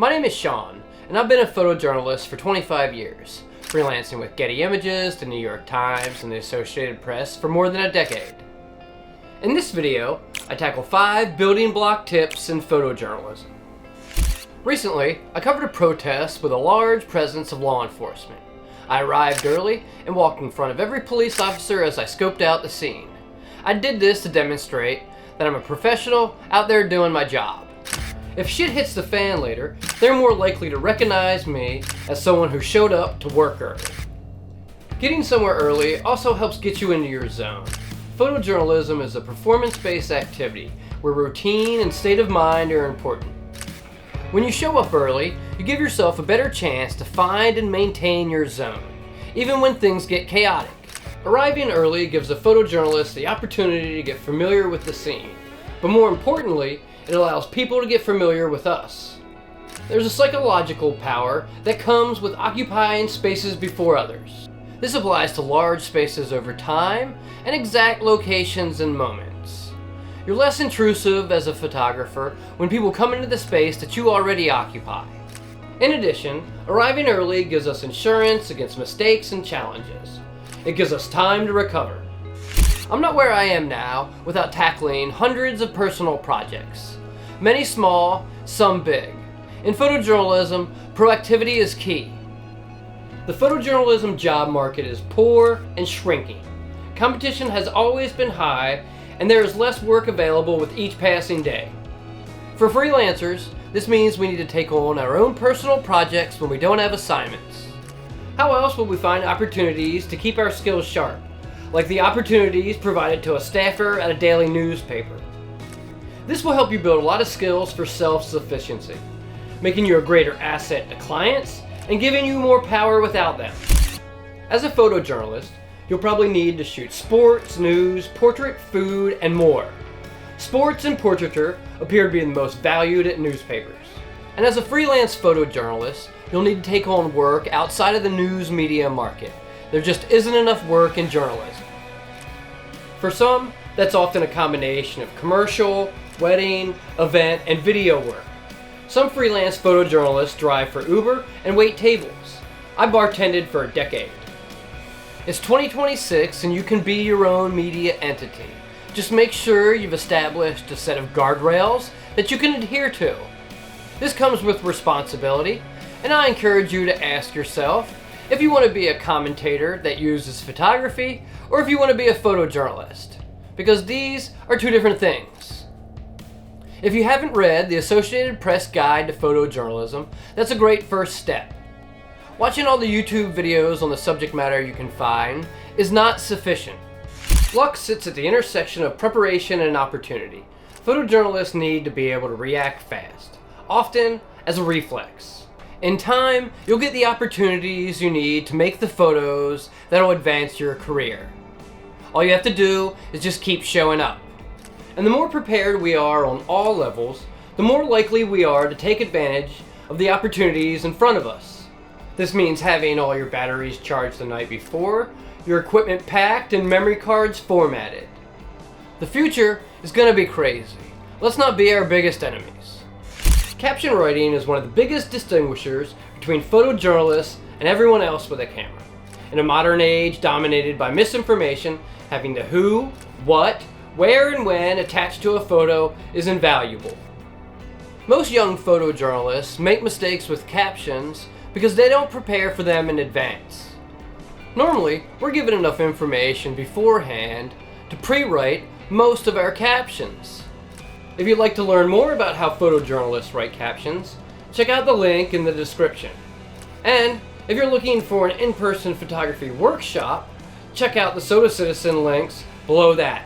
My name is Sean, and I've been a photojournalist for 25 years, freelancing with Getty Images, the New York Times, and the Associated Press for more than a decade. In this video, I tackle 5 building block tips in photojournalism. Recently, I covered a protest with a large presence of law enforcement. I arrived early and walked in front of every police officer as I scoped out the scene. I did this to demonstrate that I'm a professional out there doing my job. If shit hits the fan later, they're more likely to recognize me as someone who showed up to work early. Getting somewhere early also helps get you into your zone. Photojournalism is a performance-based activity where routine and state of mind are important. When you show up early, you give yourself a better chance to find and maintain your zone, even when things get chaotic. Arriving early gives a photojournalist the opportunity to get familiar with the scene, but more importantly, it allows people to get familiar with us. There's a psychological power that comes with occupying spaces before others. This applies to large spaces over time and exact locations and moments. You're less intrusive as a photographer when people come into the space that you already occupy. In addition, arriving early gives us insurance against mistakes and challenges. It gives us time to recover. I'm not where I am now without tackling hundreds of personal projects. Many small, some big. In photojournalism, proactivity is key. The photojournalism job market is poor and shrinking. Competition has always been high, and there is less work available with each passing day. For freelancers, this means we need to take on our own personal projects when we don't have assignments. How else will we find opportunities to keep our skills sharp, like the opportunities provided to a staffer at a daily newspaper? This will help you build a lot of skills for self-sufficiency, making you a greater asset to clients and giving you more power without them. As a photojournalist, you'll probably need to shoot sports, news, portrait, food, and more. Sports and portraiture appear to be the most valued at newspapers. And as a freelance photojournalist, you'll need to take on work outside of the news media market. There just isn't enough work in journalism. For some, that's often a combination of commercial, wedding, event, and video work. Some freelance photojournalists drive for Uber and wait tables. I bartended for a decade. It's 2026 and you can be your own media entity. Just make sure you've established a set of guardrails that you can adhere to. This comes with responsibility, and I encourage you to ask yourself if you want to be a commentator that uses photography or if you want to be a photojournalist, because these are two different things. If you haven't read the Associated Press Guide to Photojournalism, that's a great first step. Watching all the YouTube videos on the subject matter you can find is not sufficient. Luck sits at the intersection of preparation and opportunity. Photojournalists need to be able to react fast, often as a reflex. In time, you'll get the opportunities you need to make the photos that'll advance your career. All you have to do is just keep showing up. And the more prepared we are on all levels, the more likely we are to take advantage of the opportunities in front of us. This means having all your batteries charged the night before, your equipment packed, and memory cards formatted. The future is going to be crazy. Let's not be our biggest enemies. Caption writing is one of the biggest distinguishers between photojournalists and everyone else with a camera. In a modern age dominated by misinformation, having the who, what, where, and when attached to a photo is invaluable. Most young photojournalists make mistakes with captions because they don't prepare for them in advance. Normally, we're given enough information beforehand to pre-write most of our captions. If you'd like to learn more about how photojournalists write captions, check out the link in the description. And if you're looking for an in-person photography workshop, check out the Soda Citizen links below that.